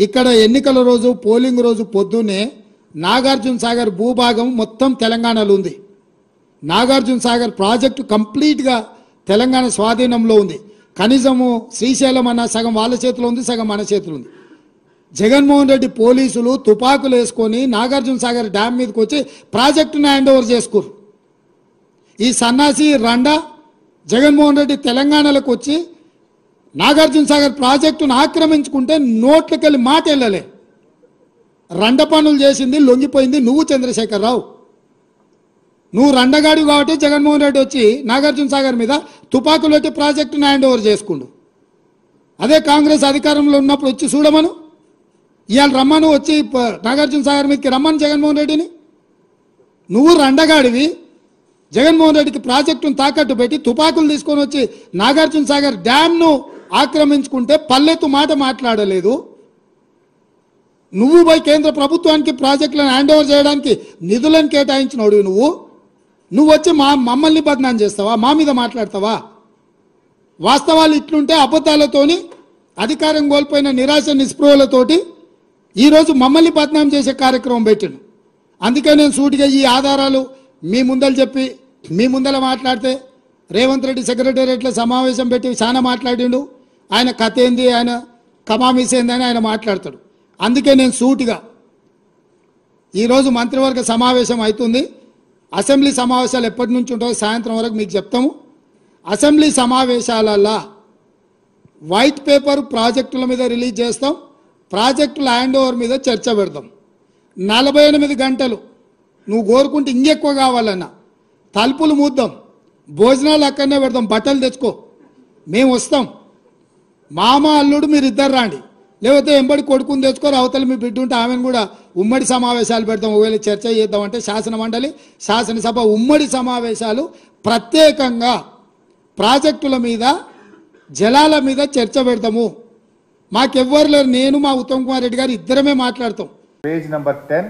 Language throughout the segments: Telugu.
ఇక్కడ ఎన్నికల రోజు పోలింగ్ రోజు పొద్దున్నే నాగార్జున సాగర్ భూభాగం మొత్తం తెలంగాణలో ఉంది. నాగార్జున సాగర్ ప్రాజెక్టు కంప్లీట్గా తెలంగాణ స్వాధీనంలో ఉంది. కనీసము శ్రీశైలం అన్న సగం వాళ్ళ చేతిలో ఉంది, సగం మన చేతిలో ఉంది. జగన్మోహన్ రెడ్డి పోలీసులు తుపాకులు వేసుకొని నాగార్జున సాగర్ డ్యామ్ మీదకి వచ్చి ప్రాజెక్టును హ్యాండ్ ఓవర్ చేసుకురు. ఈ సన్నాసి రండా జగన్మోహన్ రెడ్డి తెలంగాణలోకి వచ్చి నాగార్జున సాగర్ ప్రాజెక్టును ఆక్రమించుకుంటే నోట్లకెళ్ళి మాట వెళ్ళలే. రండ పనులు చేసింది లొంగిపోయింది నువ్వు చంద్రశేఖరరావు. నువ్వు రండగాడు కాబట్టి జగన్మోహన్ రెడ్డి వచ్చి నాగార్జున సాగర్ మీద తుపాకులు పెట్టి ప్రాజెక్టును హ్యాండ్ ఓవర్ చేసుకుండు. అదే కాంగ్రెస్ అధికారంలో ఉన్నప్పుడు వచ్చి చూడమను, ఇవాళ రమ్మను, వచ్చి నాగార్జున సాగర్ మీదకి రమ్మను జగన్మోహన్ రెడ్డిని. నువ్వు రండగాడివి, జగన్మోహన్ రెడ్డికి ప్రాజెక్టును తాకట్టు పెట్టి తుపాకులు తీసుకొని వచ్చి నాగార్జున సాగర్ డ్యామ్ను ఆక్రమించుకుంటే పల్లెత్తు మాట మాట్లాడలేదు. నువ్వు పోయి కేంద్ర ప్రభుత్వానికి ప్రాజెక్టులను హ్యాండ్ ఓవర్ చేయడానికి నిధులను కేటాయించినోడు నువ్వు వచ్చి మమ్మల్ని బదనాం చేస్తావా, మా మీద మాట్లాడతావా? వాస్తవాలు ఇట్లుంటే అబద్ధాలతోని అధికారం కోల్పోయిన నిరాశ నిస్పృహలతోటి ఈరోజు మమ్మల్ని బదనాం చేసే కార్యక్రమం పెట్టిండు. అందుకే నేను సూటిగా ఈ ఆధారాలు మీ ముందలు చెప్పి మీ ముందర మాట్లాడితే రేవంత్ రెడ్డి సెక్రటేరియట్లో సమావేశం పెట్టి చాలా మాట్లాడిండు. ఆయన కథ ఏంది, ఆయన కమామిస్ ఏంది అని ఆయన మాట్లాడతాడు. అందుకే నేను సూటిగా ఈరోజు మంత్రివర్గ సమావేశం అవుతుంది. అసెంబ్లీ సమావేశాలు ఎప్పటి నుంచి ఉంటాయో సాయంత్రం వరకు మీకు చెప్తాము. అసెంబ్లీ సమావేశాలలో వైట్ పేపర్ ప్రాజెక్టుల మీద రిలీజ్ చేస్తాం, ప్రాజెక్టుల హ్యాండ్ ఓవర్ మీద చర్చ పెడతాం. 48 గంటలు నువ్వు కోరుకుంటే ఇంకెక్కువ కావాలన్నా తలుపులు మూద్దాం, భోజనాలు అక్కడనే పెడతాం, బట్టలు తెచ్చుకో, మేము వస్తాం. మామ అల్లుడు మీరు ఇద్దరు రాండి, లేకపోతే ఎంబడి కొడుకుని తెచ్చుకోరు, అవతల మీ బిడ్డ ఉంటే ఆమెను కూడా ఉమ్మడి సమావేశాలు పెడతాం. ఒకవేళ చర్చ చేద్దామంటే శాసన మండలి శాసనసభ ఉమ్మడి సమావేశాలు ప్రత్యేకంగా ప్రాజెక్టుల మీద జలాల మీద చర్చ పెడతాము. మాకెవ్వరు లేరు, నేను మా ఉత్తమ్ కుమార్ రెడ్డి గారు ఇద్దరమే మాట్లాడతాం. Page number 10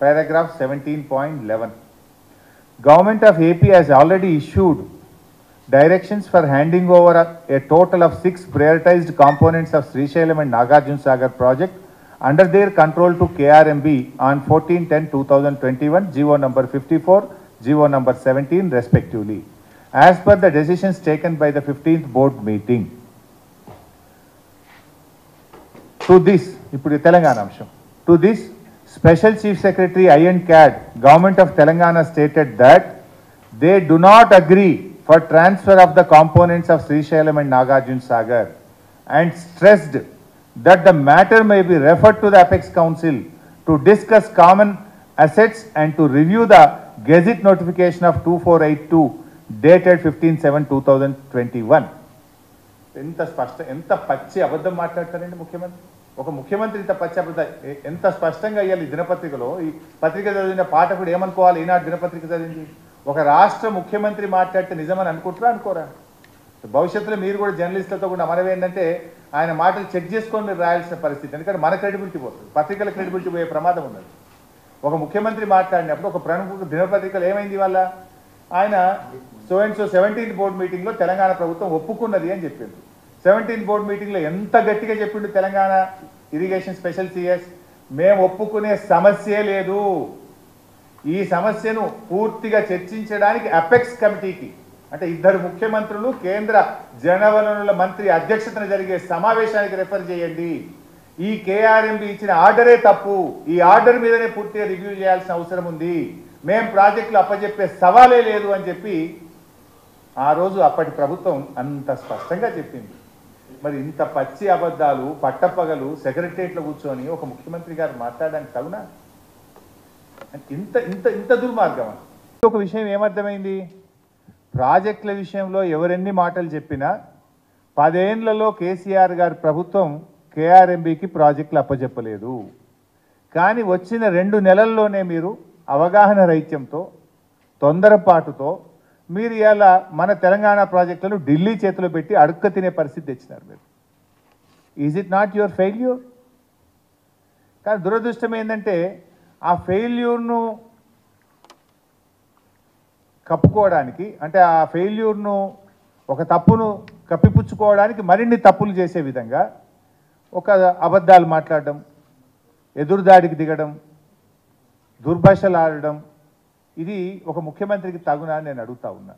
paragraph 17.11 Government of AP has already issued directions for handing over a total of 6 prioritized components of Srisailam and Nagarjuna Sagar project under their control to KRMB on 14/10/2021, GO number 54, GO number 17 respectively, as per the decisions taken by the 15th board meeting. To this, ఇప్పుడు తెలంగాణ అంశం. To this, Special Chief Secretary I&C CAD, Government of Telangana stated that they do not agree for transfer of the components of Srisailam and Nagarjuna Sagar and stressed that the matter may be referred to the Apex Council to discuss common assets and to review the Gazette notification of 2482 dated 15/7/2021. ఎంత పచ్చి అబద్ధం మాట్లాడతారండి ముఖ్యమంత్రి. ఒక ముఖ్యమంత్రి ఇంత పచ్చి అబద్ధం ఎంత స్పష్టంగా అయ్యాలి. ఈ దినపత్రికలో ఈ పత్రిక చదివిన పాఠకుడు ఏమనుకోవాలి? ఈనాడు దినపత్రిక చదివింది ఒక రాష్ట్ర ముఖ్యమంత్రి మాట్లాడితే నిజమని అనుకుంటారా అనుకోరా? భవిష్యత్తులో మీరు కూడా జర్నలిస్టులతో కూడా మనవి ఏంటంటే ఆయన మాటలు చెక్ చేసుకొని మీరు రాయాల్సిన పరిస్థితి. ఎందుకంటే మన క్రెడిబిలిటీ పోతుంది, పత్రికల క్రెడిబిలిటీ పోయే ప్రమాదం ఉన్నది. ఒక ముఖ్యమంత్రి మాట్లాడినప్పుడు ఒక ప్రముఖ దినపత్రికలు ఏమైంది వల్ల ఆయన so and so 17th board మీటింగ్లో తెలంగాణ ప్రభుత్వం ఒప్పుకున్నది అని చెప్పింది. 17th బోర్డు మీటింగ్లో ఎంత గట్టిగా చెప్పిండు తెలంగాణ ఇరిగేషన్ స్పెషల్ సిఎస్, మేము ఒప్పుకునే సమస్యే లేదు, ఈ సమస్యను పూర్తిగా చర్చించడానికి అపెక్స్ కమిటీకి అంటే ఇద్దరు ముఖ్యమంత్రులు కేంద్ర జలవనరుల మంత్రి అధ్యక్షతన జరిగే సమావేశానికి రెఫర్ చేయండి. ఈ కేఆర్ఎంబి ఇచ్చిన ఆర్డరే తప్పు, ఈ ఆర్డర్ మీదనే పూర్తిగా రివ్యూ చేయాల్సిన అవసరం ఉంది, మేం ప్రాజెక్టులు అప్పచెప్పే సవాలే లేదు అని చెప్పి ఆ రోజు అప్పటి ప్రభుత్వం అంత స్పష్టంగా చెప్పింది. మరి ఇంత పచ్చి అబద్ధాలు పట్టపగలు సెక్రటరియట్లో కూర్చొని ఒక ముఖ్యమంత్రి గారు మాట్లాడడానికి తగునా? ఇంత ఇంత ఇంత దుర్మార్గం. ఒక విషయం ఏమర్థమైంది, ప్రాజెక్టుల విషయంలో ఎవరెన్ని మాటలు చెప్పినా 10 ఏళ్లలో కేసీఆర్ గారి ప్రభుత్వం కేఆర్ఎంబికి ప్రాజెక్టులు అప్పచెప్పలేదు. కానీ వచ్చిన 2 నెలల్లోనే మీరు అవగాహన రహిత్యంతో తొందరపాటుతో మీరు ఇలా మన తెలంగాణ ప్రాజెక్టులను ఢిల్లీ చేతిలో పెట్టి అడుక్క తినే పరిస్థితి తెచ్చినారు మీరు. Is it not your failure? కానీ దురదృష్టం ఏంటంటే ఆ ఫెయిల్యూర్ను కప్పుకోవడానికి అంటే ఆ ఫెయిల్యూర్ను ఒక తప్పును కప్పిపుచ్చుకోవడానికి మరిన్ని తప్పులు చేసే విధంగా ఒక అబద్ధాలు మాట్లాడడం, ఎదురుదాడికి దిగడం, దుర్భాషలు ఆడడం, ఇది ఒక ముఖ్యమంత్రికి తగునా అని నేను అడుగుతా ఉన్నా.